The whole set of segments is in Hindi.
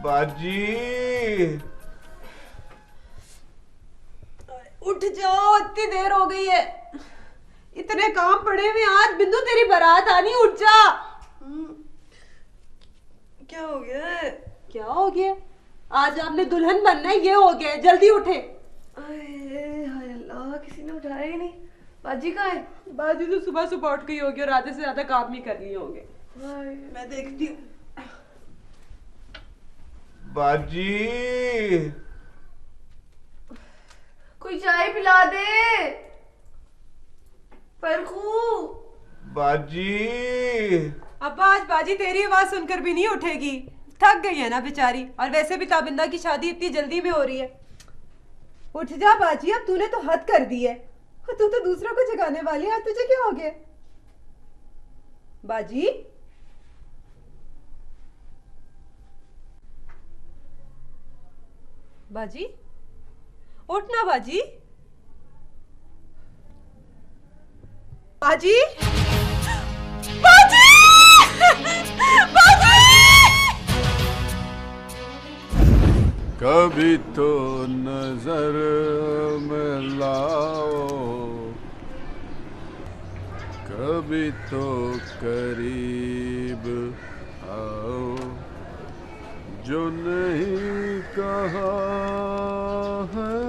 बाजी उठ जाओ, इतनी देर हो गई है। इतने काम पड़े हुए, आज बिंदु तेरी बारात आनी, उठ जा। क्या हो गया है? क्या हो गया? आज आपने दुल्हन बनना है, ये हो गया। जल्दी उठे। हाय अल्लाह, किसी ने उठाया ही नहीं। बाजी कहाँ है? बाजी तो सुबह सुबह उठ गई होगी और आधे से ज्यादा काम नहीं कर लिए होंगे। मैं देखती हूँ। बाजी कोई चाय पिला दे। फरखू। बाजी अब्बा, आज बाजी तेरी आवाज सुनकर भी नहीं उठेगी। थक गई है ना बेचारी, और वैसे भी ताबिंदा की शादी इतनी जल्दी में हो रही है। उठ जा बाजी, अब तूने तो हद कर दी है। तू तो दूसरों को जगाने वाली है, आज तुझे क्या हो गया? बाजी बाजी उठना। बाजी बाजी बाजी बाजी। कभी तो नजर मिलाओ, कभी तो करीब आओ, जो नहीं कहा है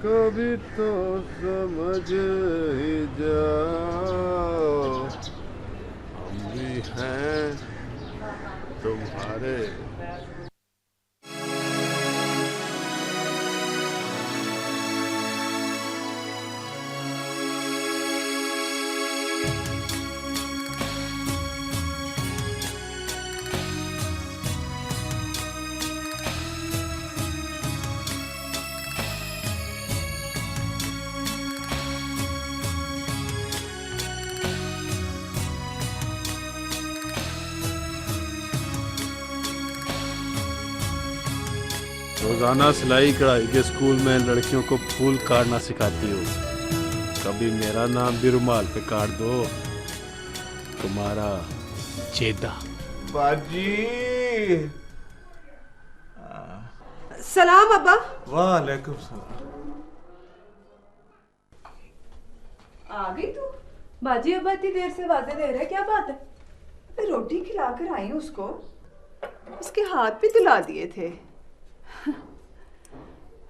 कभी तो समझ ही जाओ। हम भी हैं तुम्हारे। रोजाना सिलाई कढ़ाई के स्कूल में लड़कियों को फूल काटना सिखाती हो, कभी मेरा नाम भी रुमाल पे काट दो। तुम्हारा चेदा। बाजी सलाम अब्बा। वालेकुम सलाम। आ गई तू? बाजी अब्बा इतनी देर से आवाजें दे रहे, क्या बात है? मैं रोटी खिलाकर आई हूँ उसको, उसके हाथ भी धुला दिए थे।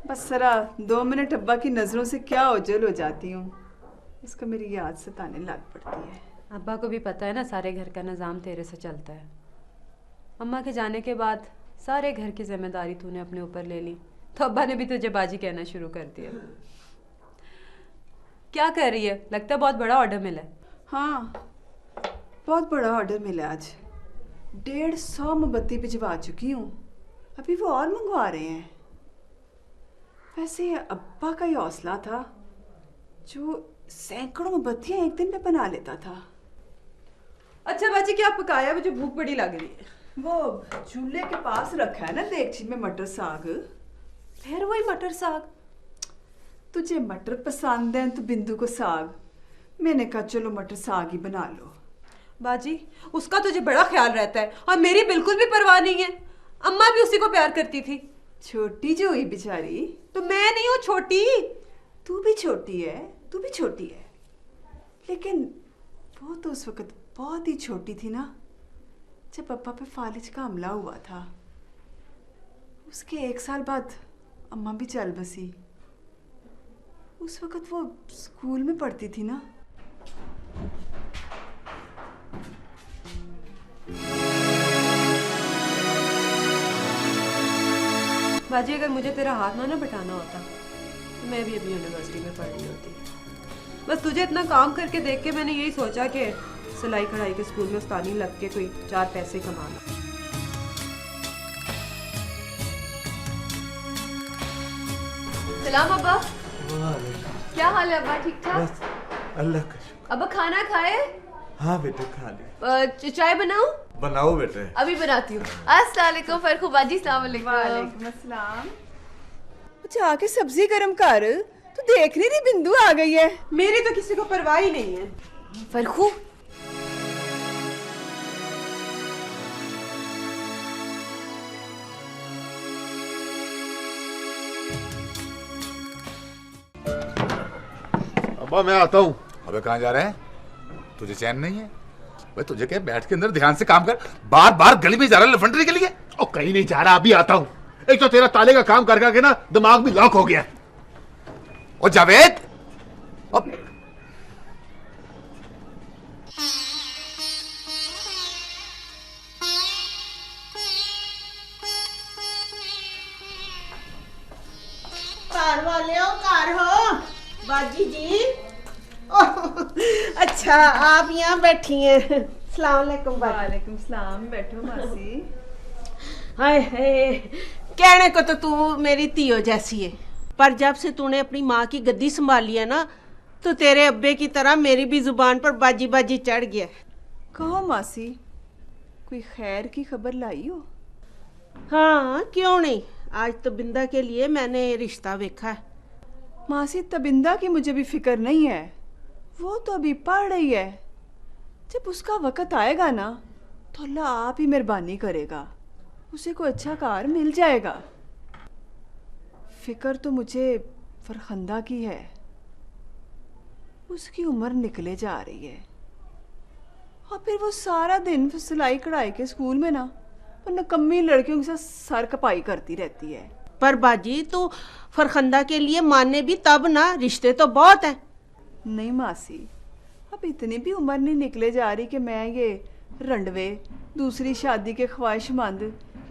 बस जरा 2 मिनट अब्बा की नज़रों से क्या ओझल हो जाती हूँ, उसको मेरी याद सताने लग पड़ती है। अब्बा को भी पता है ना, सारे घर का निज़ाम तेरे से चलता है। अम्मा के जाने के बाद सारे घर की जिम्मेदारी तूने अपने ऊपर ले ली, तो अब्बा ने भी तुझे बाजी कहना शुरू कर दिया। क्या कर रही है? लगता है बहुत बड़ा ऑर्डर मिला है। हाँ, बहुत बड़ा ऑर्डर मिला आज। 150 मोमबत्ती भिजवा चुकी हूँ, अभी वो और मंगवा रहे हैं। वैसे अब्बा का ही हौसला था जो सैकड़ों मोमबत्तियाँ एक दिन में बना लेता था। अच्छा बाजी, क्या पकाया? मुझे भूख बड़ी लग रही है। वो चूल्हे के पास रखा है ना देगची में मटर साग। फिर वही मटर साग? तुझे मटर पसंद है तो बिंदु को साग, मैंने कहा चलो मटर साग ही बना लो। बाजी, उसका तुझे बड़ा ख्याल रहता है और मेरी बिल्कुल भी परवाह नहीं है। अम्मा भी उसी को प्यार करती थी। छोटी जो हुई बेचारी। तो मैं नहीं हूँ छोटी? तू भी छोटी है, तू भी छोटी है, लेकिन वो तो उस वक्त बहुत ही छोटी थी ना, जब पापा पे फालिज का हमला हुआ था। उसके 1 साल बाद अम्मा भी चल बसी। उस वक्त वो स्कूल में पढ़ती थी ना। बाजी, अगर मुझे तेरा हाथ ना बटाना होता तो मैं भी अभी यूनिवर्सिटी में पढ़ रही होती। बस तुझे इतना काम करके देख के मैंने यही सोचा कि सिलाई कढ़ाई के स्कूल में उस्तानी लग के कोई 4 पैसे कमाना। सलाम अब्बा। क्या हाल है अब्बा? ठीक ठाक? बस अल्लाह का शुक्र। अब्बा खाना खाए? हाँ बेटे खा ले। चाय बनाऊं? बनाओ बेटे। अभी बनाती हूँ। अस्सलाम वालेकुम फरखू बाजी। अस्सलाम वालेकुम। वालेकुम अस्सलाम। अच्छा आके सब्जी गरम कर, तू देख नहीं रही बिंदु आ गई है। मेरी तो किसी को परवाह ही नहीं है। फरखू अब्बा मैं आता हूँ। अबे कहाँ जा रहे हैं? तुझे चैन नहीं है? भाई तुझे क्या बैठ के अंदर ध्यान से काम कर, बार बार गली में जा रहा है लफंडरी के लिए? ओ कहीं नहीं जा रहा, अभी आता हूँ। एक तो तेरा ताले का काम कर करके ना दिमाग भी लॉक हो गया। ओ जावेद, अब कार वाले हो, कार हो बाजी जी। अच्छा आप यहाँ बैठी हैं। सलाम अलैकुम बाजी। वालेकुम सलाम, बैठो मासी। हाय हाय, कहने को तो तू मेरी तीयो जैसी है, पर जब से तूने अपनी माँ की गद्दी संभाली है ना, तो तेरे अब्बे की तरह मेरी भी जुबान पर बाजी बाजी चढ़ गया। कहो मासी, कोई खैर की खबर लाई हो? हाँ क्यों नहीं, आज तो बिंदा के लिए मैंने रिश्ता देखा है। मासी तबिंदा की मुझे भी फिक्र नहीं है, वो तो अभी पढ़ रही है। जब उसका वक़्त आएगा ना तो अल्लाह आप ही मेहरबानी करेगा, उसे कोई अच्छा कार मिल जाएगा। फिक्र तो मुझे फरखंदा की है, उसकी उम्र निकले जा रही है और फिर वो सारा दिन सिलाई कढ़ाई के स्कूल में ना वो नकम्मी लड़कियों के साथ सर कपाई करती रहती है। पर बाजी तू फरखंदा के लिए माने भी तब ना, रिश्ते तो बहुत है। नहीं मासी, अब इतनी भी उम्र नहीं निकले जा रही कि मैं ये रंडवे दूसरी शादी के ख्वाहिशमंद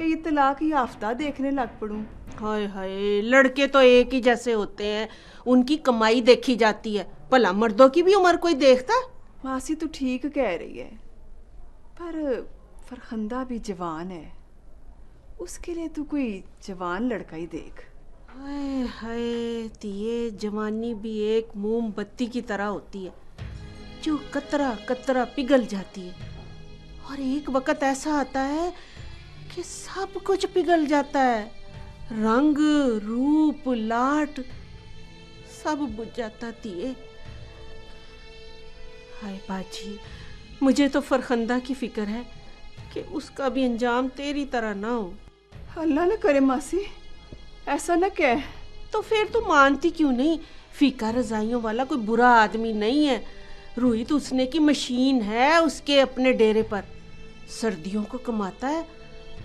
या ये तलाक याफ्ता देखने लग पड़ूं। हाय हाय, लड़के तो एक ही जैसे होते हैं, उनकी कमाई देखी जाती है, भला मर्दों की भी उम्र कोई देखता है? मासी तो ठीक कह रही है, पर फरखंदा भी जवान है, उसके लिए तू कोई जवान लड़का ही देख। हाय हाय तिये, जवानी भी एक मोमबत्ती की तरह होती है जो कतरा कतरा पिघल जाती है, और एक वक्त ऐसा आता है कि सब कुछ पिघल जाता है, रंग रूप लाट सब बुझ जाता तिये। हाय बाजी, मुझे तो फरखंदा की फिक्र है कि उसका भी अंजाम तेरी तरह ना हो। अल्लाह न करे मासी, ऐसा न कह। तो फिर तू मानती क्यों नहीं? फीका रजाइयों वाला कोई बुरा आदमी नहीं है। रोहित उसने की मशीन है उसके अपने डेरे पर, सर्दियों को कमाता है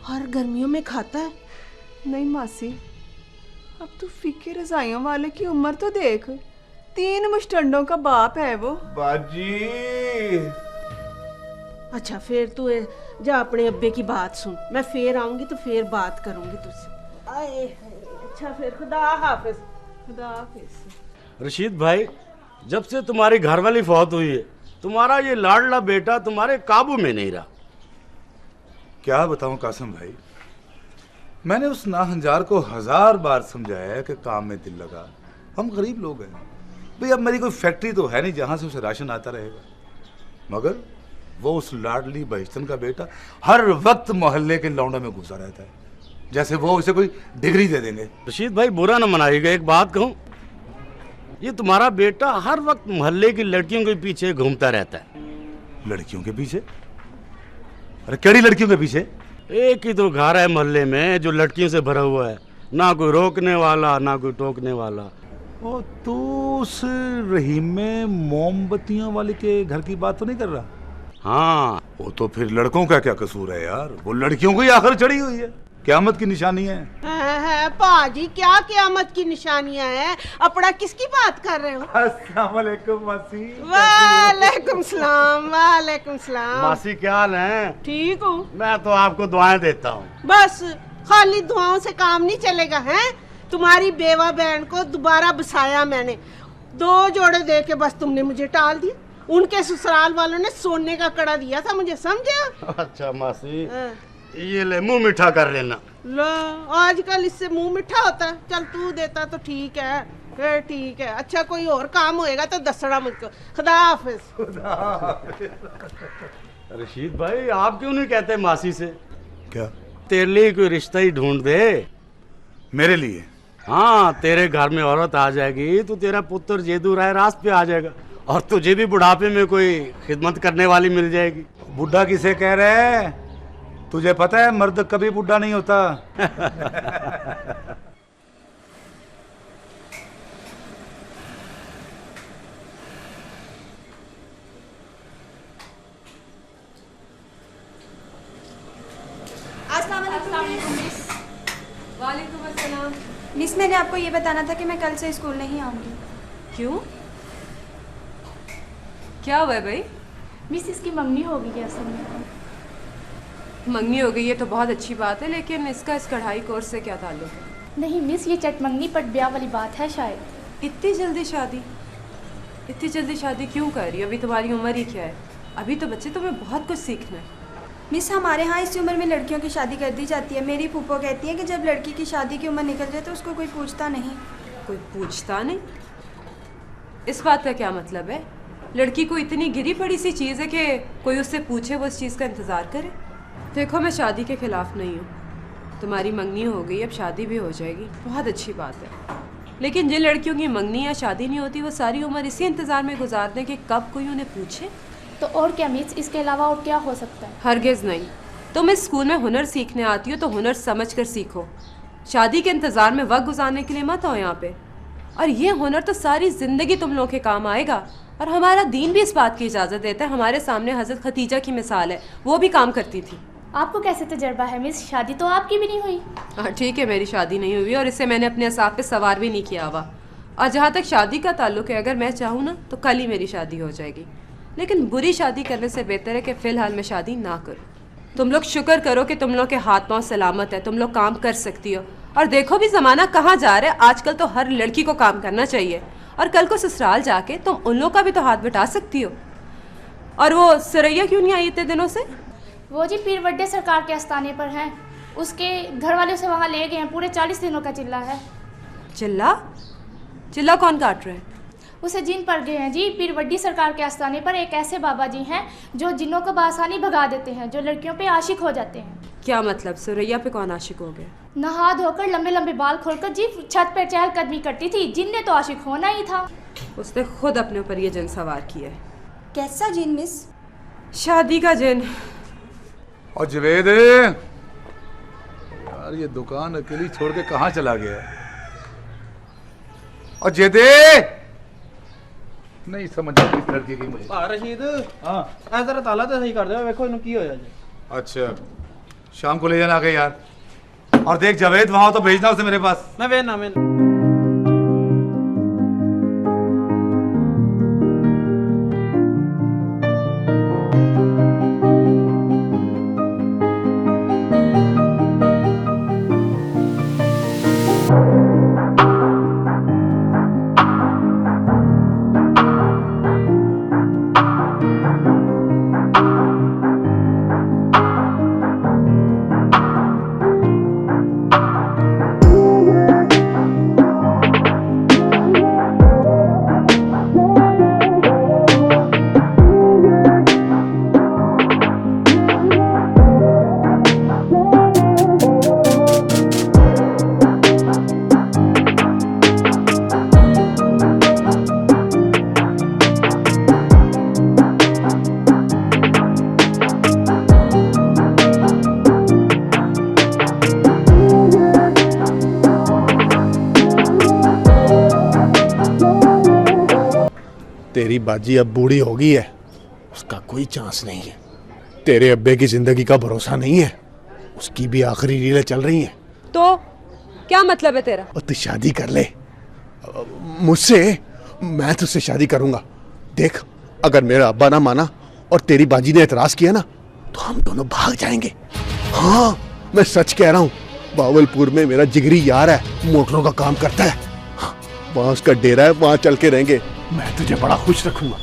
और गर्मियों में खाता है। नहीं मासी, अब तू फीके रजाइयों वाले की उम्र तो देख, 3 मुस्टंडों का बाप है वो। बाजी, अच्छा फिर तू जा अपने अब्बे की बात सुन, मैं फिर आऊंगी तो फिर बात करूंगी तुझसे। आए अच्छा फिर खुदा हाफिज। खुदा हाफिज। रशीद भाई, जब से तुम्हारी घरवाली फौत हुई है, तुम्हारा ये लाडला बेटा तुम्हारे काबू में नहीं रहा। क्या बताऊं कासिम भाई, मैंने उस नाहंजार को 1000 बार समझाया है कि काम में दिल लगा, हम गरीब लोग हैं भाई, अब मेरी कोई फैक्ट्री तो है नहीं जहां से उसे राशन आता रहेगा, मगर वो उस लाडली बहिश्तन का बेटा हर वक्त मोहल्ले के लौंडों में घुसा रहता है, जैसे वो उसे कोई डिग्री दे देंगे। रशीद भाई बुरा ना मनाइएगा, एक बात कहूँ, ये तुम्हारा बेटा हर वक्त मोहल्ले की लड़कियों के पीछे घूमता रहता है। लड़कियों के पीछे? अरे केड़ी लड़कियों के पीछे? एक ही तो घर है मोहल्ले में जो लड़कियों से भरा हुआ है, ना कोई रोकने वाला ना कोई टोकने वाला। ओ तू उस रहीम में मोमबत्तियों वाले के घर की बात तो नहीं कर रहा? हाँ, वो तो फिर लड़कों का क्या कसूर है यार, वो लड़कियों को ही आखिर चढ़ी हुई है, क़यामत की निशानी है। पाजी क्या क़यामत की निशानियां हैं? अपना किसकी बात कर रहे हो? अस्सलाम वालेकुम मासी। वालेकुम सलाम। वालेकुम सलाम। मासी क्या हाल है? ठीक हूँ। मैं तो आपको दुआएं देता हूँ। बस खाली दुआओं से काम नहीं चलेगा है? तुम्हारी बेवा बहन को दोबारा बसाया मैंने, 2 जोड़े दे के बस तुमने मुझे टाल दिया। उनके ससुराल वालों ने सोने का कड़ा दिया था मुझे, समझे? अच्छा मासी, ये ले मुंह मीठा कर लेना। लो आजकल इससे मुंह मीठा होता है। चल तू देता तो ठीक है, फिर ठीक है। अच्छा कोई और काम होएगा तो दसना मुझको। खुदा हाफिज। रशीद भाई आप क्यों नहीं कहते मासी से? क्या? तेरे लिए कोई रिश्ता ही ढूंढ दे। मेरे लिए? हाँ, तेरे घर में औरत आ जाएगी तो तेरा पुत्र जेदू राय रास पे आ जाएगा, और तुझे भी बुढ़ापे में कोई खिदमत करने वाली मिल जाएगी। बुढ़ा किसे कह रहे है? तुझे पता है मर्द कभी बुढ़ा नहीं होता। मिस मैंने आपको ये बताना था कि मैं कल से स्कूल नहीं आऊँगी। क्यों? क्या हुआ है भाई? मिस इसकी मंगनी हो गई है असल में। मंगनी हो गई है तो बहुत अच्छी बात है, लेकिन इसका इस कढ़ाई कोर्स से क्या ताल्लुक है? नहीं मिस, ये चटमंगनी पट ब्याह वाली बात है शायद। इतनी जल्दी शादी? इतनी जल्दी शादी क्यों कर रही हो? अभी तुम्हारी उम्र ही क्या है? अभी तो बच्चे, तुम्हें बहुत कुछ सीखना है। मिस हमारे यहाँ इस उम्र में लड़कियों की शादी कर दी जाती है। मेरी फूफो कहती है कि जब लड़की की शादी की उम्र निकल जाए तो उसको कोई पूछता नहीं। कोई पूछता नहीं? इस बात का क्या मतलब है? लड़की को इतनी गिरी पड़ी सी चीज़ है कि कोई उससे पूछे, वो इस चीज़ का इंतज़ार करे? देखो, मैं शादी के ख़िलाफ़ नहीं हूँ। तुम्हारी मंगनी हो गई, अब शादी भी हो जाएगी, बहुत अच्छी बात है। लेकिन जिन लड़कियों की मंगनी या शादी नहीं होती, वो सारी उम्र इसी इंतज़ार में गुजार दें कि कब कोई उन्हें पूछे। तो और क्या मिस, इसके अलावा और क्या हो सकता है? हरगिज़ नहीं। तुम इस स्कूल में हुनर सीखने आती हो तो हुनर समझ कर सीखो। शादी के इंतज़ार में वक्त गुजारने के लिए मत आओ यहाँ पे। और ये हुनर तो सारी ज़िंदगी तुम लोगों के काम आएगा। और हमारा दीन भी इस बात की इजाज़त देता है। हमारे सामने हज़रत खतीजा की मिसाल है, वो भी काम करती थी। आपको कैसे तजर्बा है मिस? शादी तो आपकी भी नहीं हुई। हाँ ठीक है, मेरी शादी नहीं हुई और इससे मैंने अपने असाब पे सवार भी नहीं किया हुआ। और जहाँ तक शादी का ताल्लुक है, अगर मैं चाहूँ ना तो कल ही मेरी शादी हो जाएगी। लेकिन बुरी शादी करने से बेहतर है कि फ़िलहाल मैं शादी ना करूँ। तुम लोग शुक्र करो कि तुम लोग के हाथ पाँव सलामत है, तुम लोग काम कर सकती हो। और देखो भी ज़माना कहाँ जा रहा है। आजकल तो हर लड़की को काम करना चाहिए। और कल को ससुराल जाके तुम उन लोग का भी तो हाथ बटा सकती हो। और वो सुरैया क्यों नहीं आई इतने दिनों से? वो जी पीर वड्डे सरकार के आस्थाने पर हैं। उसके घर वाले उसे वहाँ ले गए हैं। पूरे 40 दिनों का चिल्ला है। चिल्ला? चिल्ला कौन काट रहे हैं? उसे जिन पड़ गए हैं जी। पीर वड्डी सरकार के आस्थाने पर एक ऐसे बाबा जी हैं जो जिन्नों को बआसानी भगा देते हैं, जो लड़कियों पे आशिक हो जाते हैं। क्या मतलब? सुरैया पे कौन आशिक हो गया? नहा धोकर लंबे लंबे बाल खोलकर जी छत पर चहलकदमी करती थी। जिन ने तो आशिक होना ही था। उसने खुद अपने ऊपर ये जिन सवार किया है। कैसा जिन मिस? शादी का जिन। और जवेद यार, ये दुकान अकेली छोड़ के कहाँ चला गया? और जेदे नहीं समझ आती इस लड़के की मुझे। रशीद हाँ जरा ताला तो सही कर दे, देखो इन्हों की होया जी। अच्छा, शाम को ले जाना आगे यार। और देख जवेद वहां तो भेजना उसे मेरे पास। मैं वे ना मैं तेरी बाजी अब बूढ़ी हो गई है, उसका कोई चांस नहीं है। तेरे अब्बे की जिंदगी का भरोसा नहीं है, उसकी भी आखिरी लीला चल रही है। तो क्या मतलब है तेरा? और तू शादी कर ले मुझसे, मैं तुझसे शादी करूंगा। देख, अगर मेरा अब्बा ना माना और तेरी बाजी ने एतराज किया ना तो हम दोनों भाग जाएंगे। हाँ, मैं सच कह रहा हूँ। बावलपुर में मेरा जिगरी यार है, मोटरों का काम करता है। हाँ, वहां उसका डेरा है, वहां चल के रहेंगे। मैं तुझे बड़ा खुश रखूंगा।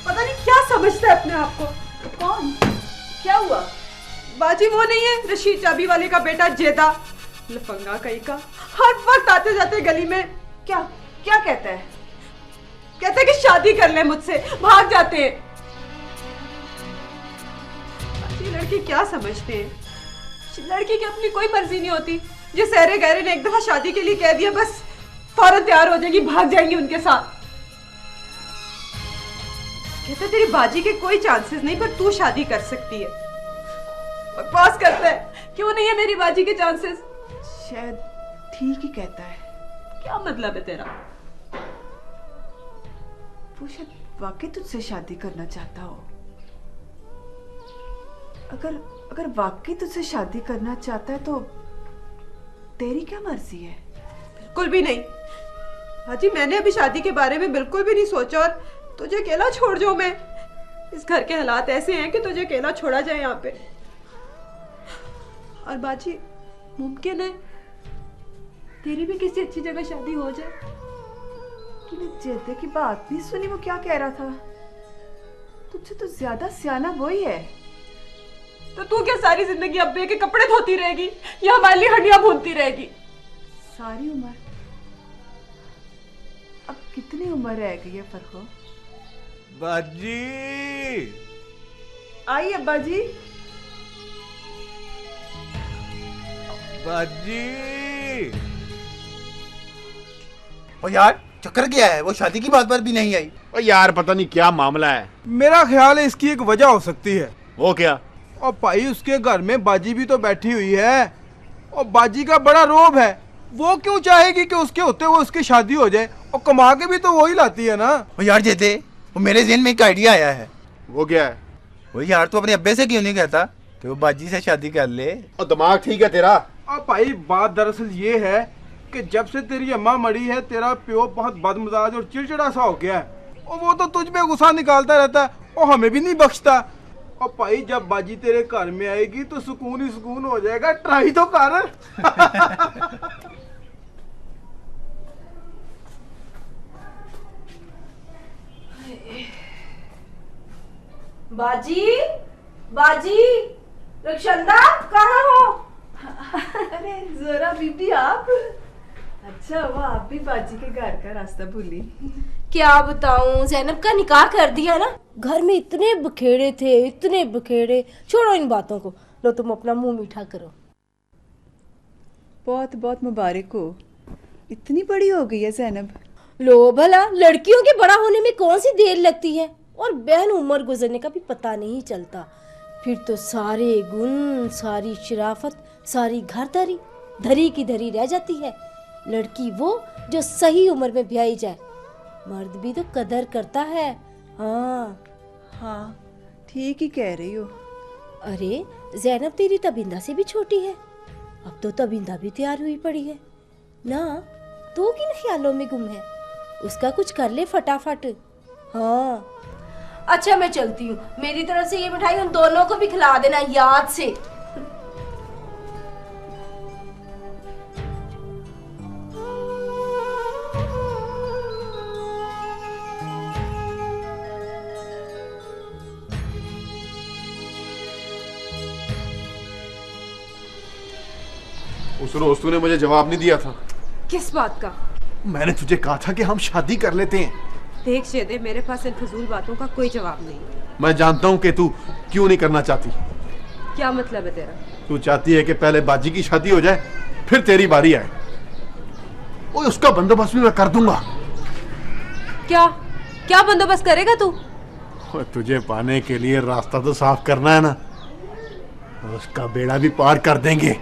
पता नहीं क्या समझता है अपने आप को। कौन? क्या हुआ? बाजी वो नहीं है रशीद चाबी वाले का बेटा जेदा, लफंगा कहीं का। हर वक्त आते जाते गली में क्या क्या कहता है? कहते हैं कि शादी कर ले मुझसे, भाग जाते हैं। बाजी लड़की क्या समझते हैं? लड़की की अपनी कोई मर्जी नहीं होती। जिस सहरे गहरे ने एक दफा शादी के लिए कह दिया, बस फौरन तैयार हो जाएगी, भाग जाएंगी उनके साथ। कहते तेरी बाजी के कोई चांसेस नहीं, पर तू शादी कर सकती है। बकवास करता है। क्यों नहीं है मेरी बाजी के चांसेस? शायद ठीक ही कहता है। क्या मतलब है तेरा? वो शायद वाकई तुझसे शादी करना चाहता हो। अगर वाकई तुझसे शादी करना चाहता है तो तेरी क्या मर्जी है? बिल्कुल भी नहीं बाजी, मैंने अभी शादी के बारे में बिल्कुल भी नहीं सोचा। और तुझे अकेला छोड़ जाऊं मैं? इस घर के हालात ऐसे हैं कि तुझे अकेला छोड़ा जाए यहाँ पे। और बाजी मुमकिन है तेरी भी किसी अच्छी जगह शादी हो जाए। तूने जेदे की बात नहीं सुनी? वो क्या कह रहा था? तुझसे तो ज्यादा सियाना वही है। तो तू क्या सारी जिंदगी अब्बे के कपड़े धोती रहेगी या हमारे लिए हंडिया भूनती रहेगी? सारी उम्र? अब कितनी उम्र रह गई है फरको? बाजी आई अब्बा जी। बाजी ओ यार चक्कर क्या है? वो शादी की बात पर भी नहीं आई। ओ यार पता नहीं क्या मामला है। मेरा ख्याल है इसकी एक वजह हो सकती है। वो क्या? और भाई उसके घर में बाजी भी तो बैठी हुई है और बाजी का बड़ा रोब है। वो क्यों चाहेगी कि उसके होते हुए उसकी शादी हो जाए? और कमा के भी तो वो ही लाती है ना। वो यार जेते, वो मेरे ज़हन में एक आइडिया आया है। वो क्या है? वो यार तू अपने अब्बे से क्यों नहीं कहता कि वो बाजी से शादी कर ले? और दिमाग ठीक है तेरा? और भाई बात दरअसल ये है कि जब से तेरी अम्मा मरी है तेरा प्यो बहुत बदमिजाज और चिड़चिड़ा सा हो गया है। और वो तो तुझ पे गुस्सा निकालता रहता है और हमें भी नहीं बख्शता। और भाई जब बाजी तेरे घर में आएगी तो सुकून ही सुकून हो जाएगा। ट्राई तो कर। बाजी, बाजी, रक्षंदा कहाँ हो? अरे जरा बीबी आप। अच्छा हुआ आप भी बाजी के घर का रास्ता भूली। क्या बताऊं, जैनब का निकाह कर दिया ना। घर में इतने बखेड़े थे, इतने बखेड़े। छोड़ो इन बातों को, लो तुम अपना मुंह मीठा करो। बहुत बहुत मुबारक हो। इतनी बड़ी हो गई है जैनब। लो भला, लड़कियों के बड़ा होने में कौन सी देर लगती है। और बहन उम्र गुजरने का भी पता नहीं चलता। फिर तो सारे गुण, सारी शराफत, सारी घरदारी धरी की धरी रह जाती है। लड़की वो जो सही उम्र में ब्याही जाए। मर्द भी तो कदर करता है। हाँ हाँ ठीक ही कह रही हो। अरे जैनब तेरी तबिंदा से भी छोटी है। अब तो तबिंदा भी तैयार हुई पड़ी है ना। तो किन ख्यालों में गुम है? उसका कुछ कर ले फटाफट। हाँ अच्छा मैं चलती हूँ। मेरी तरफ से ये मिठाई उन दोनों को भी खिला देना याद से। उस रोज तूने मुझे जवाब नहीं दिया था। किस बात का? मैंने तुझे कहा था कि हम शादी कर लेते हैं। देख शेदे, मेरे पास इन फजूल बातों का कोई जवाब नहीं। मैं जानता हूँ कि तू क्यों नहीं करना चाहती। क्या मतलब है तेरा? तू चाहती है कि पहले बाजी की शादी हो जाए फिर तेरी बारी आए। ओए उसका बंदोबस्त भी मैं कर दूंगा। क्या क्या बंदोबस्त करेगा तू? और तुझे पाने के लिए रास्ता तो साफ करना है ना। उसका बेड़ा भी पार कर देंगे।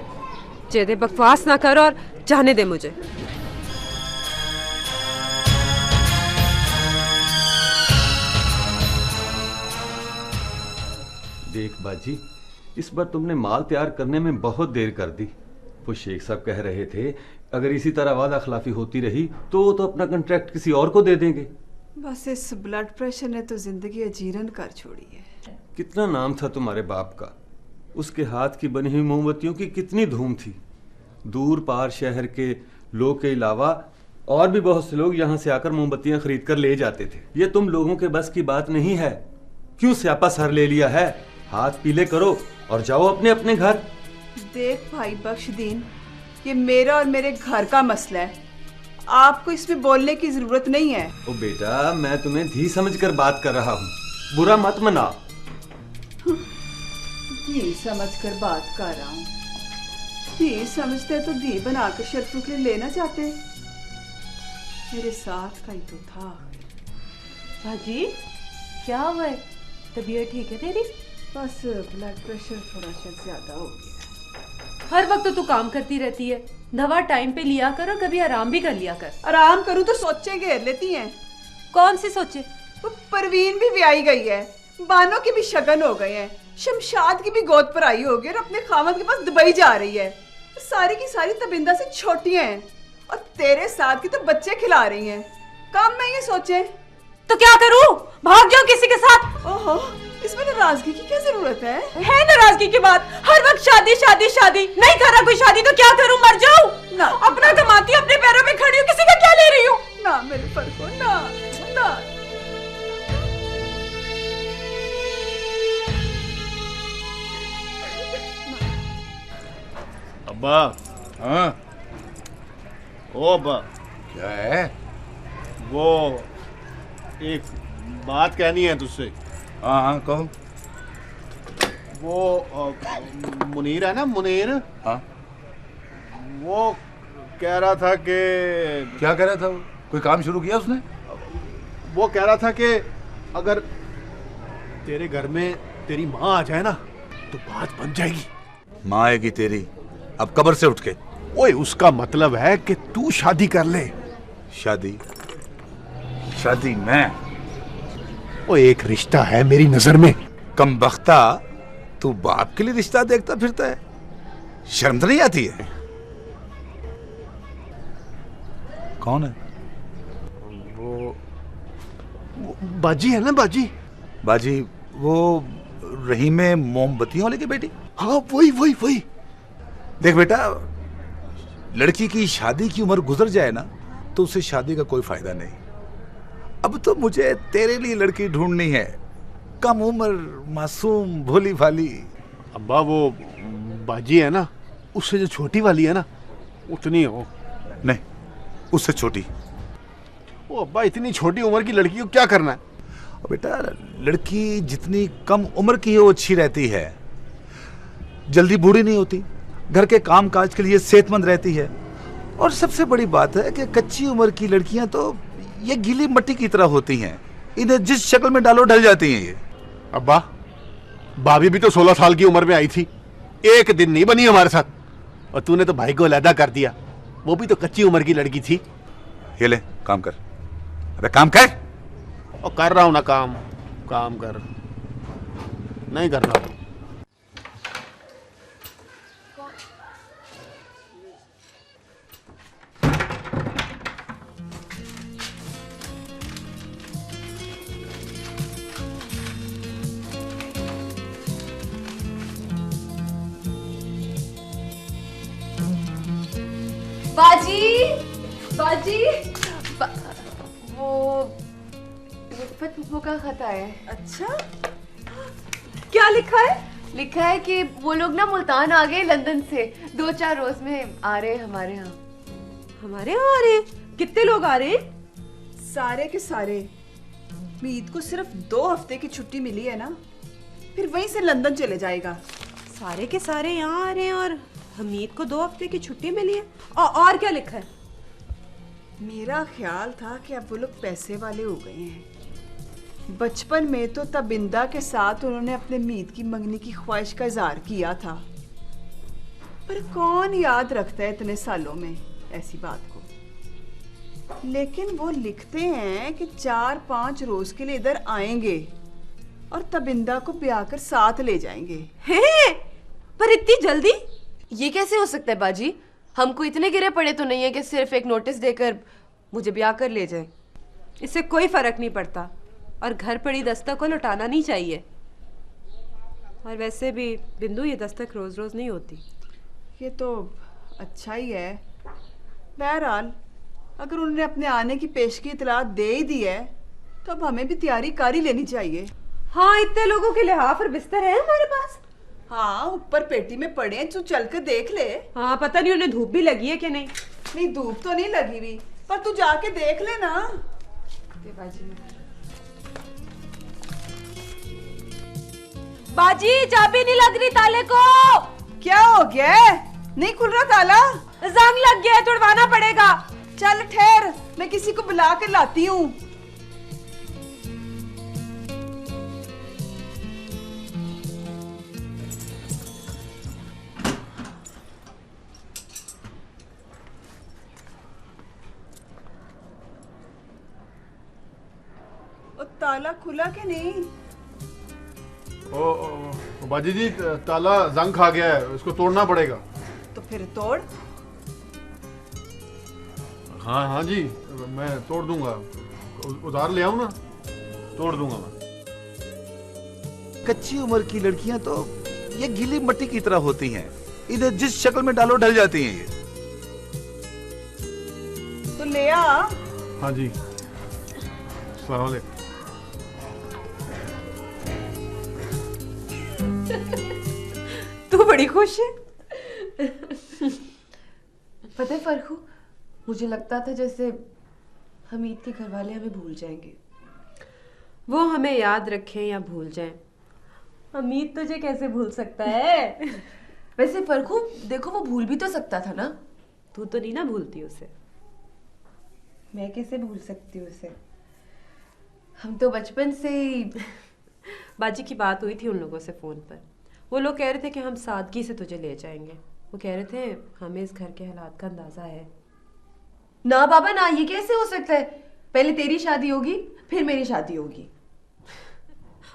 जेदे बकवास ना कर और जाने दे मुझे। देख बाजी, इस बार तुमने माल तैयार करने में बहुत देर कर दी। वो शेख साहब कह रहे थे अगर इसी तरह वादा खिलाफी होती रही तो वो तो अपना कॉन्ट्रैक्ट किसी और को दे देंगे। बस इस ब्लड प्रेशर ने तो जिंदगी अजीरन कर छोड़ी है। कितना नाम था तुम्हारे बाप का। उसके हाथ की बनी हुई मोमबत्तियों की कितनी धूम थी। दूर पार शहर के लोग के अलावा और भी बहुत से लोग यहाँ से आकर मोमबत्तियां खरीद कर ले जाते थे। ये तुम लोगों के बस की बात नहीं है। क्यों स्यापा सर ले लिया है? हाथ पीले करो और जाओ अपने अपने घर। देख भाई बख्शदीन, ये मेरा और मेरे घर का मसला है। आपको इसमें बोलने की जरूरत नहीं है। ओ बेटा, मैं तुम्हें धी समझकर बात कर रहा हूँ, बुरा मत मना। धी समझकर बात कर रहा हूँ। धी समझते तो धी बनाकर शर्तों के लिए लेना चाहते। मेरे साथ का ही तो था। बाजी क्या हुआ है? तबीयत ठीक है तेरी? बस ब्लड प्रेशर थोड़ा सा ज्यादा हो गया। हर वक्त तो तू काम करती रहती है। दवा टाइम पे लिया कर और कभी आराम भी कर लिया कर। आराम करूं तो सोचे घेर लेती हैं। कौन सी सोचे? वो परवीन भी ब्याही गई है, बानो की भी शगन हो गए हैं, शमशाद की भी गोद पर आई होगी और अपने खामद के पास दुबई जा रही है। सारी की सारी तबिंदा से छोटी हैं और तेरे साथ की तो बच्चे खिला रही हैं। काम में ये सोचे तो क्या करूं? भाग जाऊं किसी के साथ? ओहो, इसमें नाराजगी की क्या जरूरत है? नाराजगी की बात? हर वक्त शादी शादी शादी, नहीं कर रहा कोई शादी तो क्या करूं? मर जाऊं? ना, अपना कमाती अपने पैरों में खड़ी हूं, किसी का क्या ले रही हूं? ना मेरे पर को ना ना। अब्बा। हाँ ओ अब्बा, क्या है? वो एक बात कहनी है तुझसे। हाँ हाँ कहो। वो मुनीर है ना, मुनीर, हाँ वो कह रहा था कि क्या कह रहा था वो? कोई काम शुरू किया उसने? वो कह रहा था कि अगर तेरे घर में तेरी माँ आ जाए ना तो बात बन जाएगी। माँ आएगी तेरी अब कब्र से उठ के? ओए, उसका मतलब है कि तू शादी कर ले। शादी? शादी मैं? वो एक रिश्ता है मेरी नजर में। कम बख्ता, तू बाप के लिए रिश्ता देखता फिरता है, शर्म तो नहीं आती है? कौन है वो बाजी है ना, बाजी। बाजी? वो रहीमे मोमबत्तियों वाले की बेटी? हाँ, वही वही वही। देख बेटा, लड़की की शादी की उम्र गुजर जाए ना तो उसे शादी का कोई फायदा नहीं। अब तो मुझे तेरे लिए लड़की ढूंढनी है, कम उम्र, मासूम, भोली भाली। अब्बा, वो बाजी है ना, उससे जो छोटी वाली है ना, उतनी हो। नहीं, उससे छोटी। ओ अब्बा, इतनी छोटी उम्र की लड़की को क्या करना है? बेटा, लड़की जितनी कम उम्र की हो अच्छी रहती है, जल्दी बूढ़ी नहीं होती, घर के काम काज के लिए सेहतमंद रहती है। और सबसे बड़ी बात है कि कच्ची उम्र की लड़कियां तो ये गीली मिट्टी की तरह होती हैं, इन्हें जिस शक्ल में डालो ढल जाती हैं ये। अब्बा, भाभी भी तो 16 साल की उम्र में आई थी, एक दिन नहीं बनी हमारे साथ। और तूने तो भाई को अलहदा कर दिया, वो भी तो कच्ची उम्र की लड़की थी। ये ले, काम कर। अबे काम कर। और कर रहा हूं ना काम। काम कर, नहीं कर रहा। बाजी, बाजी, वो रुफ़त फूफो का खत आया है। अच्छा, क्या लिखा है? लिखा है कि वो लोग ना मुल्तान आ गए लंदन से, 2-4 रोज में आ रहे हैं हमारे यहाँ। हमारे यहाँ आ रहे? कितने लोग आ रहे? सारे के सारे। मीत को सिर्फ 2 हफ्ते की छुट्टी मिली है ना, फिर वहीं से लंदन चले जाएगा। सारे के सारे यहाँ आ रहे हैं और हमीद को 2 हफ्ते की छुट्टी मिली है। और क्या लिखा है? मेरा ख्याल था कि अब वो लोग पैसे वाले हो गए हैं। बचपन में तो तबिंदा के साथ उन्होंने अपने मीत की मंगनी की ख्वाहिश का इजहार किया था, पर कौन याद रखता है इतने सालों में ऐसी बात को। लेकिन वो लिखते हैं कि 4-5 रोज के लिए इधर आएंगे और तबिंदा को ब्याह कर साथ ले जाएंगे। हैं? पर इतनी जल्दी? ये कैसे हो सकता है बाजी? हमको इतने गिरे पड़े तो नहीं है कि सिर्फ एक नोटिस देकर मुझे ब्याह कर ले जाए। इससे कोई फर्क नहीं पड़ता और घर पड़ी दस्तक को लौटाना नहीं चाहिए। और वैसे भी बिंदु, ये दस्तक रोज रोज नहीं होती। ये तो अच्छा ही है। बहरहाल, अगर उन्होंने अपने आने की पेशगी इतला दे ही दी है तो अब हमें भी तैयारी कर ही लेनी चाहिए। हाँ, इतने लोगों के लिहाफ और बिस्तर है हमारे पास। हाँ, ऊपर पेटी में पड़े हैं, तू चल कर देख ले। हाँ, पता नहीं उन्हें धूप भी लगी है कि नहीं। नहीं, धूप तो नहीं लगी हुई, पर तू जाके देख ले ना। बाजी, चाबी नहीं लग रही ताले को। क्या हो गया? नहीं खुल रहा ताला? जंग लग गया है, तुड़वाना पड़ेगा। चल ठहर, मैं किसी को बुला कर लाती हूँ। ताला खुला कि नहीं? ओ बाजी जी, ताला जंग खा गया है, उसको तोड़ना पड़ेगा। तो फिर तोड़। हाँ हाँ जी, मैं तोड़ दूंगा। उधार ले आऊं ना, तोड़ दूंगा मैं। कच्ची उम्र की लड़कियां तो ये गीली मट्टी की तरह होती हैं, इधर जिस शक्ल में डालो ढल जाती हैं ये। तो ले आ। हाँ जी, अस्सलाम वालेकुम। तू बड़ी खुश है। पता है फरखू, मुझे लगता था जैसे हमीद के घर वाले हमें भूल जाएंगे। वो हमें याद रखें या भूल जाएं, हमीद तुझे कैसे भूल सकता है? वैसे फरखू देखो, वो भूल भी तो सकता था ना। तू तो नहीं ना भूलती उसे। मैं कैसे भूल सकती हूँ उसे? हम तो बचपन से ही। बाजी की बात हुई थी उन लोगों से फोन पर। वो लोग कह रहे थे कि हम सादगी से तुझे ले जाएंगे। वो कह रहे थे हमें इस घर के हालात का अंदाजा है। ना बाबा ना, ये कैसे हो सकता है? पहले तेरी शादी होगी, फिर मेरी शादी होगी।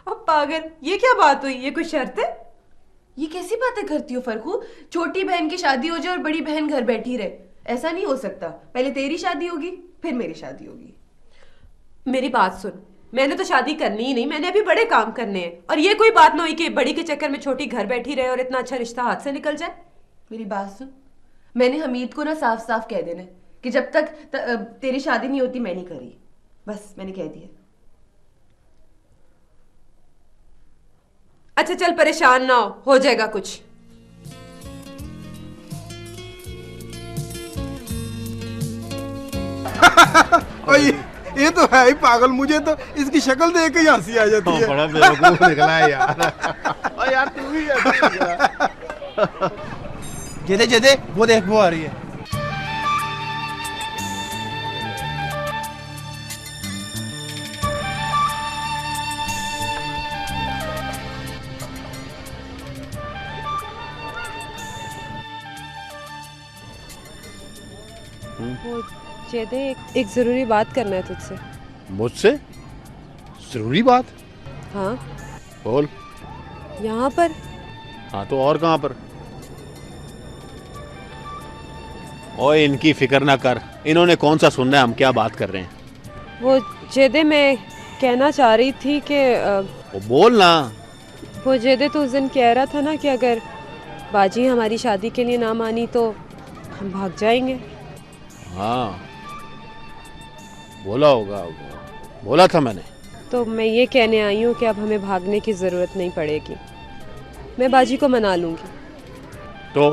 अब पागल, ये क्या बात हुई? ये कोई शर्त है? ये कैसी बातें करती हो फरखू? छोटी बहन की शादी हो जाए और बड़ी बहन घर बैठी रहे, ऐसा नहीं हो सकता। पहले तेरी शादी होगी, फिर मेरी शादी होगी। मेरी बात सुन, मैंने तो शादी करनी ही नहीं, मैंने अभी बड़े काम करने हैं। और ये कोई बात ना हुई कि बड़ी के चक्कर में छोटी घर बैठी रहे और इतना अच्छा रिश्ता हाथ से निकल जाए। मेरी बात सुन, मैंने हमीद को ना साफ साफ कह देना कि जब तक तेरी शादी नहीं होती मैं नहीं करी। बस मैंने कह दिया। अच्छा चल, परेशान ना हो जाएगा कुछ। ये तो है ही पागल, मुझे तो इसकी शक्ल देख के ही हंसी आ जाती है। बड़ा बेवकूफ निकला है यार। और यार तू भी ऐसा निकला। जेदे जेदे वो देख, वो आ रही है। वो जेदे, एक जरूरी बात करना है तुझसे। मुझसे जरूरी बात? हाँ बोल। यहाँ पर। हाँ तो और कहाँ पर? ओए इनकी फिक्र ना कर, इन्होंने कौन सा सुनना है हम क्या बात कर रहे हैं। वो जेदे, मैं कहना चाह रही थी कि वो बोल ना। वो जेदे, तो उस दिन कह रहा था ना कि अगर बाजी हमारी शादी के लिए ना मानी तो हम भाग जाएंगे। हाँ बोला होगा, बोला था मैंने। तो मैं ये कहने आई हूँ कि अब हमें भागने की ज़रूरत नहीं पड़ेगी, मैं बाजी को मना लूँगी। तो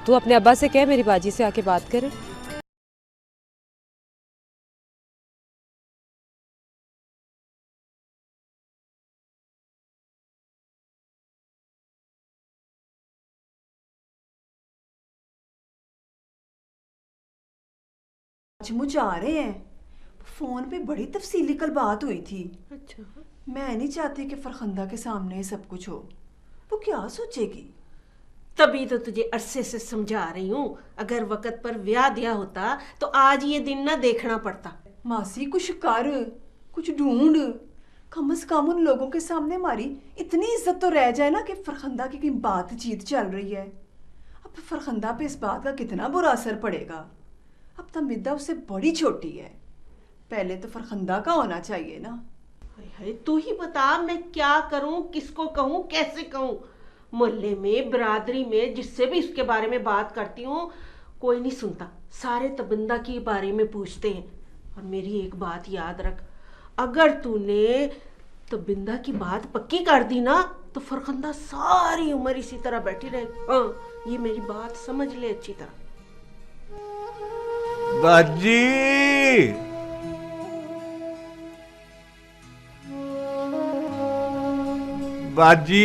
तू अपने अब्बा से कह मेरी बाजी से आके बात करे। मुझे आ रहे हैं, फोन पे बड़ी तफसीली कल बात हुई थी। अच्छा, मैं नहीं चाहती कि फरखंदा के सामने ये सब कुछ हो। वो क्या सोचेगी? तभी तो तुझे अरसे से समझा रही हूँ, अगर वक्त पर ब्याह दिया होता तो आज ये दिन ना देखना पड़ता। मासी कुछ कर, कुछ ढूंढ। कम से कम उन लोगों के सामने हमारी इतनी इज्जत तो रह जाए ना कि फरखंदा की कहीं बातचीत चल रही है। अब फरखंदा पे इस बात का कितना बुरा असर पड़ेगा। अब तमिदा उससे बड़ी छोटी है, पहले तो फरखंदा का होना चाहिए ना। हाय, तू ही बता मैं क्या करूं, किसको कहूं, कैसे कहूं? मोहल्ले में, बिरादरी में जिससे भी इसके बारे में बात करती हूँ कोई नहीं सुनता, सारे तबिंदा के बारे में पूछते हैं। और मेरी एक बात याद रख, अगर तूने तबिंदा की बात पक्की कर दी ना तो फरखंदा सारी उम्र इसी तरह बैठी रहेगी। हाँ, ये मेरी बात समझ ले अच्छी तरह। बाजी, बाजी,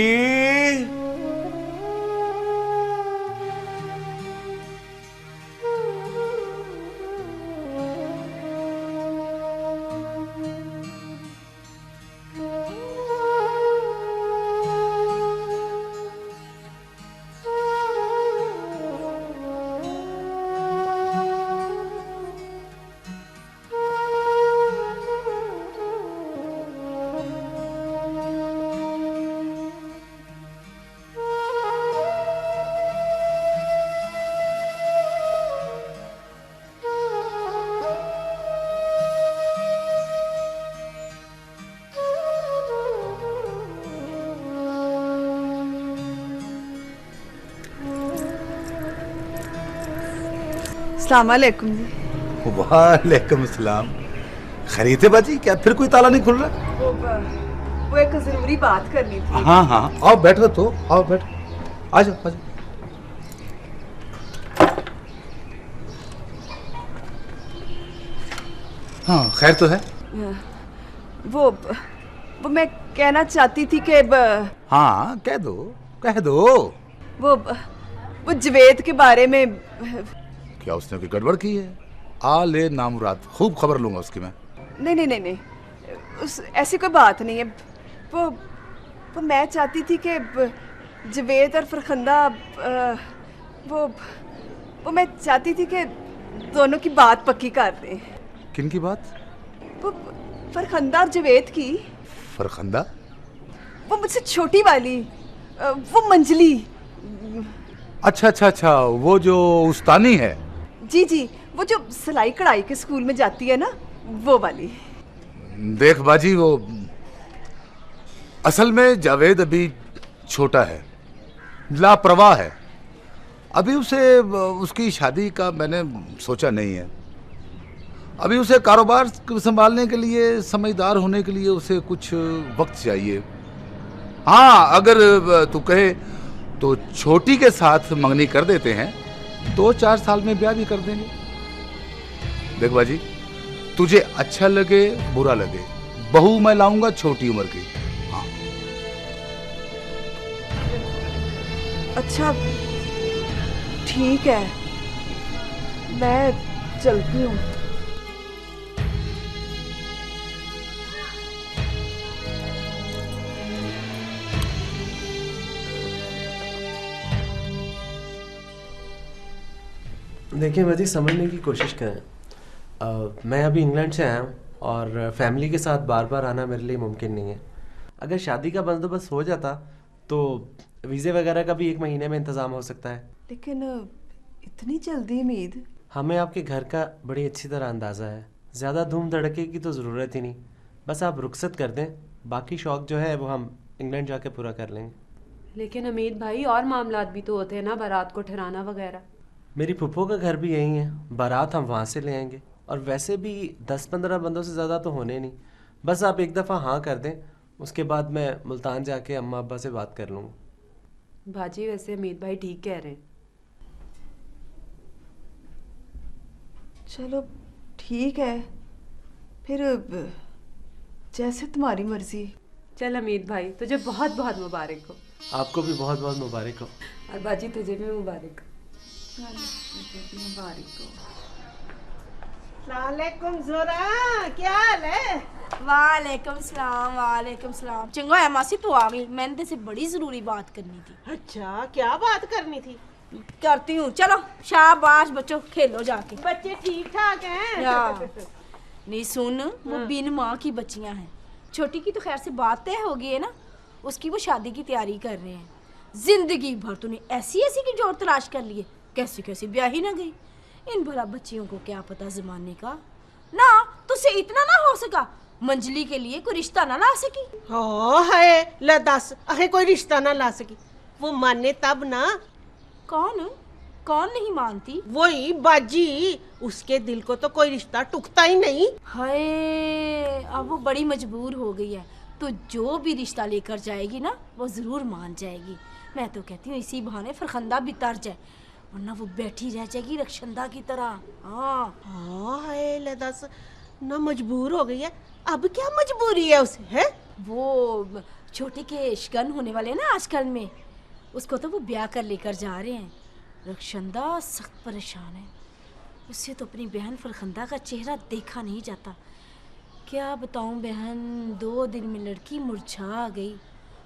अस्सलाम वालेकुम जी। वालेकुम सलाम। खैरियत है बाजी? क्या फिर कोई ताला नहीं खुल रहा? वो एक जरूरी बात करनी थी। हाँ हाँ आओ बैठो तो, आओ बैठो, आ जाओ आ जाओ। हाँ खैर तो है? वो मैं कहना चाहती थी कि हाँ कह दो कह दो। वो जवेद के बारे में। क्या उसने कोई गड़बड़ की है? आ ले नामुराद, खूब खबर लूंगा उसकी मैं। नहीं, ऐसी कोई बात नहीं है। वो मैं चाहती थी कि जवेद और फरखंदा वो मैं चाहती थी कि दोनों की बात पक्की कर दें। किन की बात? वो फरखंदा और जवेद की। फरखंदा? वो मुझसे छोटी वाली, वो मंजली। अच्छा, वो जो उस्तानी है। जी, वो जो सिलाई कढ़ाई के स्कूल में जाती है ना, वो वाली। देख बाजी, वो असल में जावेद अभी छोटा है, लापरवाह है। अभी उसे उसकी शादी का मैंने सोचा नहीं है। अभी उसे कारोबार संभालने के लिए, समझदार होने के लिए उसे कुछ वक्त चाहिए। हाँ अगर तू कहे तो छोटी के साथ मंगनी कर देते हैं, 2-4 साल में ब्याह भी कर देंगे। देख बाजी, तुझे अच्छा लगे बुरा लगे, बहू मैं लाऊंगा छोटी उम्र की। हाँ अच्छा ठीक है, मैं चलती हूँ। देखिए बाजी, समझने की कोशिश करें। मैं अभी इंग्लैंड से आया हूँ और फैमिली के साथ बार बार आना मेरे लिए मुमकिन नहीं है। अगर शादी का बंदोबस्त हो जाता तो वीज़े वगैरह का भी 1 महीने में इंतज़ाम हो सकता है। लेकिन इतनी जल्दी उम्मीद? हमें आपके घर का बड़ी अच्छी तरह अंदाज़ा है, ज़्यादा धूम धड़के की तो ज़रूरत ही नहीं। बस आप रुखसत कर दें, बाकी शौक़ जो है वो हम इंग्लैंड जाके पूरा कर लेंगे। लेकिन हमीद भाई, और मामलात भी तो होते हैं ना, बारात को ठहराना वगैरह। मेरी फूफो का घर भी यहीं है, बारात हम वहाँ से ले आएंगे। और वैसे भी 10-15 बंदों से ज़्यादा तो होने नहीं। बस आप एक दफ़ा हाँ कर दें, उसके बाद मैं मुल्तान जाके अम्मा अब्बा से बात कर लूँगा। बाजी वैसे हमीद भाई ठीक कह रहे हैं। चलो ठीक है, फिर जैसे तुम्हारी मर्जी। चल हमीद भाई, तुझे बहुत बहुत मुबारक हो। आपको भी बहुत बहुत मुबारक हो। और बाजी तुझे भी मुबारक हो। वालेकुम ज़ोरा, क्या हाल है? वालेकुम सलाम। चंगा है मासी, तू आ गई। मैंने तेरे से बड़ी जरूरी बात करनी थी। अच्छा, क्या बात करनी थी? करती हूँ, चलो शाबाश बच्चों, खेलो जाके। बच्चे ठीक ठाक हैं? नहीं सुन, वो बिन माँ की बच्चियां हैं। छोटी की तो खैर से बात तय हो गई है ना, उसकी वो शादी की तैयारी कर रहे हैं। जिंदगी भर तूने ऐसी की जोड़ तलाश कर लिए, कैसी ब्याह ही ना गई। इन भला बच्चियों को क्या पता जमाने का। ना तुझसे इतना ना हो सका, मंजली के लिए कोई रिश्ता ना ला सकी। हो है ले दस, अहे कोई रिश्ता ना ला सकी। वो माने तब ना। कौन नहीं मानती? वही बाजी, उसके दिल को तो कोई रिश्ता टूटता ही नहीं। हाय, अब वो बड़ी मजबूर हो गई है, तो जो भी रिश्ता लेकर जाएगी ना वो जरूर मान जाएगी। मैं तो कहती हूँ इसी बहाने फरखंदा भी तर जाए, वरना वो बैठी रह जाएगी रक्षंदा की तरह। हाँ ले दस ना, मजबूर हो गई है। अब क्या मजबूरी है उसे? है वो छोटे के शगन होने वाले ना आजकल में, उसको तो वो ब्याह कर लेकर जा रहे हैं। रक्षंदा सख्त परेशान है, उससे तो अपनी बहन फरखंदा का चेहरा देखा नहीं जाता। क्या बताऊं बहन, 2 दिन में लड़की मुरझा गई।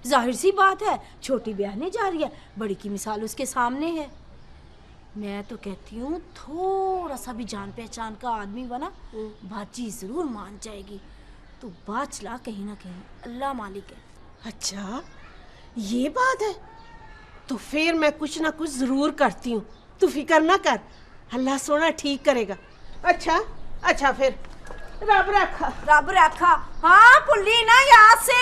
जाहिर सी बात है, छोटी ब्याहने जा रही है, बड़ी की मिसाल उसके सामने है। मैं तो कहती हूँ थोड़ा सा भी जान पहचान का आदमी बना, बाजी जरूर मान जाएगी। तू बात चला कहीं ना कहीं, अल्लाह मालिक है। अच्छा ये बात है, तो फिर मैं कुछ ना कुछ जरूर करती हूँ, तू फिक्र ना कर, अल्लाह सोना ठीक करेगा। अच्छा फिर रब रखा। हाँ पुल्ली ना याद से।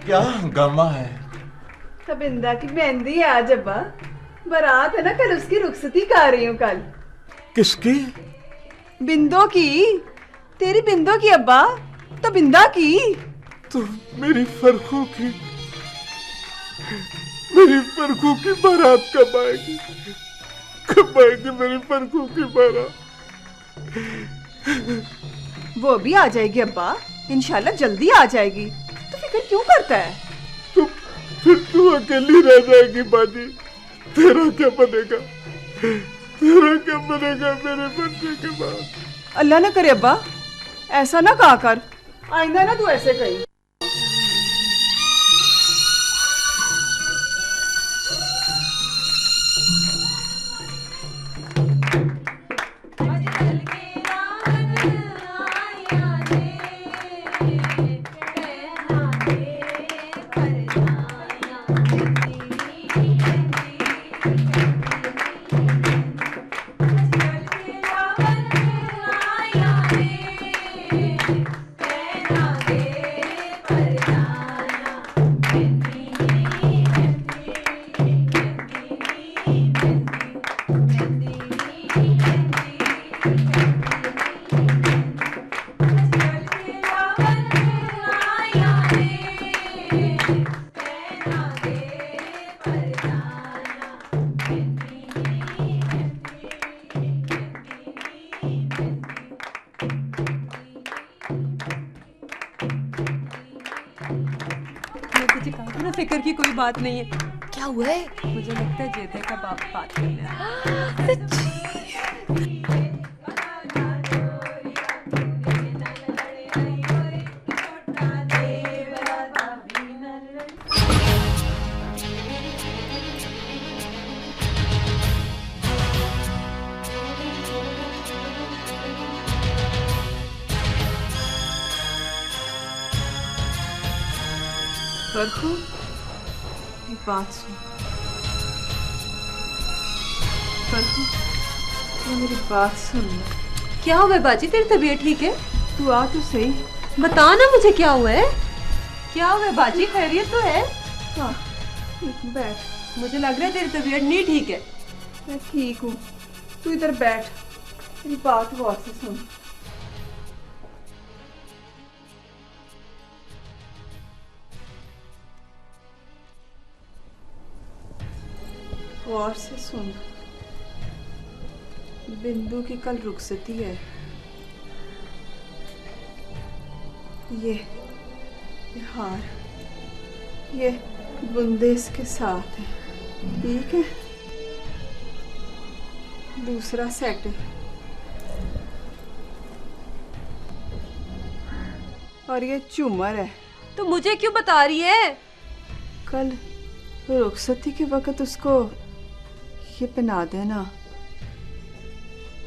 क्या हंगामा है। तबिंदा की मेहंदी है आज अब्बा। बारात है ना कल, उसकी रुखसती कर रही हूँ कल। किसकी? बिंदो की, तेरी बिंदो की अब्बा, तबिंदा की। तो मेरी फरखू की बारात कब आएगी? कब आएगी मेरी फरखू की बारात? वो भी आ जाएगी अब्बा, इंशाल्लाह जल्दी आ जाएगी। तो फिक्र क्यों करता है? तो फिर तू अकेली रह जाएगी बाजी। तेरा क्या बनेगा? तेरा क्या बनेगा मेरे बच्चे के बाद? अल्लाह ना करे अब्बा, ऐसा ना कहा कर। आइंदा ना तू ऐसे कही। फिक्र की कोई बात नहीं है। क्या हुआ है? मुझे लगता है जेदे का बाप बात करने आया। फरखू, एक बात सुन। फरखू, तू मेरी बात सुन। क्या हुआ है बाजी, तेरी तबीयत ठीक है? तू आ तो सही। बता ना मुझे क्या हुआ है। क्या हुआ है बाजी, खैरियत तो है? हाँ, बैठ। मुझे लग रहा है तेरी तबीयत नहीं ठीक है। मैं ठीक हूँ, तू इधर बैठ, मेरी बात गौर से सुन। गौर से सुन। बिंदु की कल रुखसती है। ये हार, ये बुंदे इसके साथ है, ठीक है? दूसरा सेट है और ये झूमर है। तो मुझे क्यों बता रही है? कल रुखसती के वक्त उसको ये पहना देना,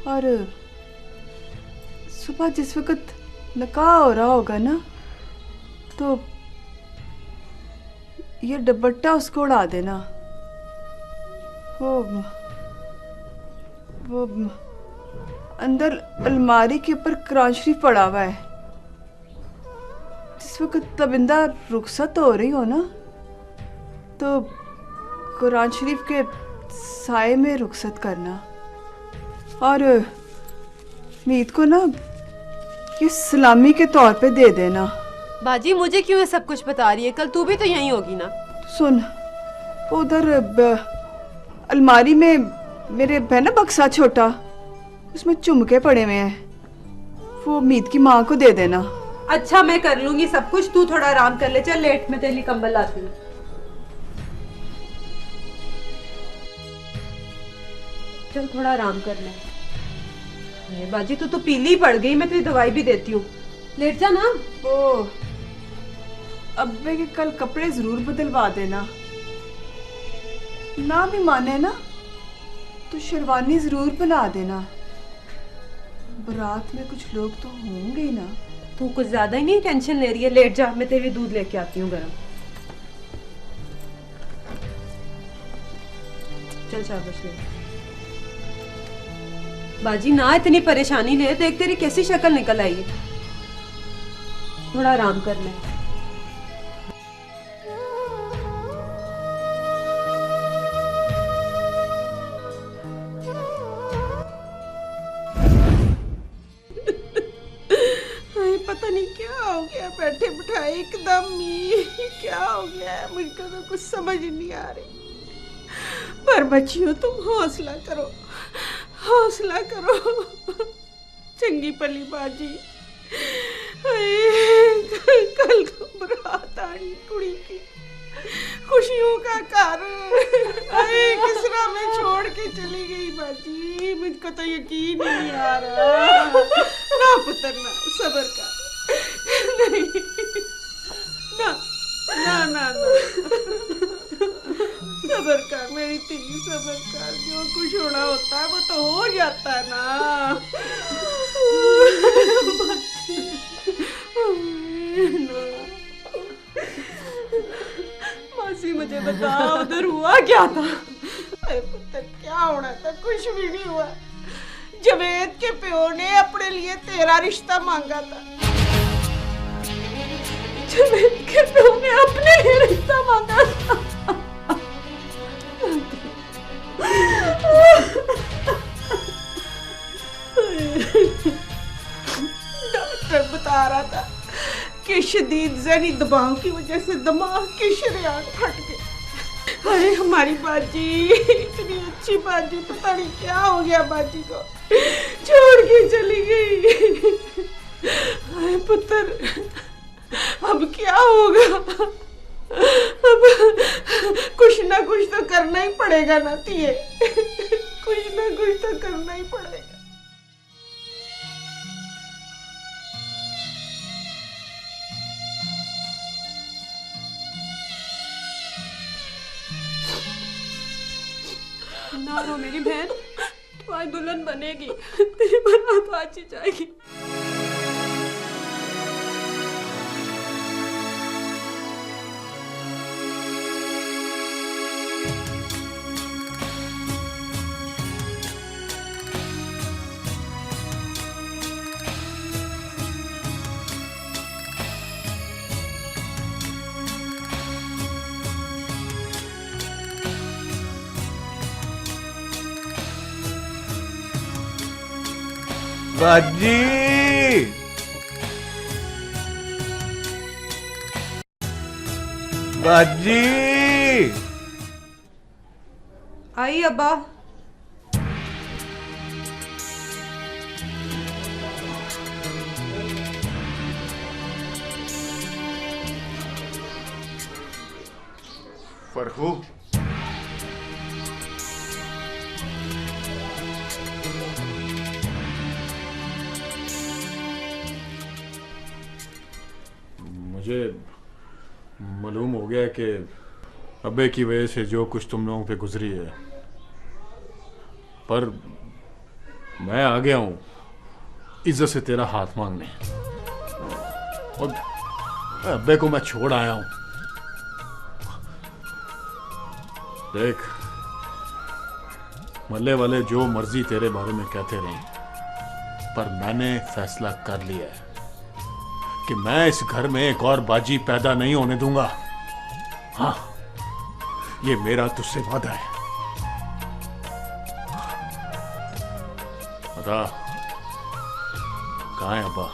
और सुबह जिस वक्त निकाह हो रहा होगा ना, तो ये दुपट्टा उसको उड़ा देना। वो अंदर अलमारी के ऊपर कुरान शरीफ पड़ा हुआ है। जिस वक्त तबिंदा रुखसत हो रही हो ना, तो कुरान शरीफ के साए में रुखसत करना, और मीत को ना ये सलामी के तौर पे दे देना। बाजी मुझे क्यों ये सब कुछ बता रही है? कल तू भी तो यहीं होगी ना। सुन, उधर अलमारी में मेरे है ना बक्सा छोटा, उसमें झुमके पड़े हुए हैं, वो मीत की माँ को दे देना। अच्छा, मैं कर लूंगी सब कुछ, तू थोड़ा आराम कर ले। चल लेट, मैं तेरे लिए कंबल लाती हूँ। चल थोड़ा आराम कर ले। अरे बाजी तू तो पीली पड़ गई, मैं तुझे दवाई भी देती हूँ। लेट जा ना। ओ, अब्बे के कल कपड़े जरूर बदलवा देना। ना भी माने ना तो शेरवानी जरूर बना देना। बारात में कुछ लोग तो होंगे ही ना। तू कुछ ज्यादा ही नहीं टेंशन ले रही है। लेट जा, मैं तेरे लिए दूध लेके आती हूँ गरम। चल शाबाश ले। बाजी ना इतनी परेशानी ले, देख तेरी कैसी शक्ल निकल आई है। थोड़ा आराम कर ले। पता नहीं क्या हो गया, बैठे बिठाए एकदम ही क्या हो गया है, मुझको तो कुछ समझ नहीं आ रही। पर बच्चियों तुम हौसला करो, हौसला करो। चंगी पली बाजी, कल तो बरात आई कुड़ी की, खुशियों का कारण किसरा में छोड़ के चली गई बाजी, मुझको तो यकीन ही नहीं आ रहा। ना पुत्र ना, सबर कर। नहीं, ना ना ना ना, सबर कर मेरी धी, सबर कर। जो कुछ होना होता है वो तो हो जाता है ना। मासी मुझे बता, उधर हुआ क्या था? अरे पुत्र क्या होना था, कुछ भी नहीं हुआ। जवेद के प्यो ने अपने लिए तेरा रिश्ता मांगा था। जवेद के प्यो ने अपने लिए रिश्ता मांगा था। डॉक्टर बता रहा था कि शदीद ज़हनी दबाव की वजह से दिमाग की शरीयान फट गई। अरे हमारी बाजी, इतनी अच्छी बाजी, पता नहीं क्या हो गया बाजी को, छोड़ के चली गई। अरे पुत्र अब क्या होगा? अब कुछ ना कुछ तो करना ही पड़ेगा ना तिये, कुछ ना कुछ तो करना ही पड़ेगा। ना रो मेरी बहन, तू आज दुल्हन बनेगी, तेरी बारात आज ही जाएगी। बाजी, बाजी आई अब्बा। फरहू, मुझे मालूम हो गया कि अब्बे की वजह से जो कुछ तुम लोगों पे गुजरी है, पर मैं आ गया हूँ इज्जत से तेरा हाथ मांगने, और अब्बे को मैं छोड़ आया हूँ। देख, मल्ले वाले जो मर्जी तेरे बारे में कहते रहे, पर मैंने फैसला कर लिया है कि मैं इस घर में एक और बाजी पैदा नहीं होने दूंगा। हाँ, ये मेरा तुझसे वादा है। बता, कहाँ है अब्बा?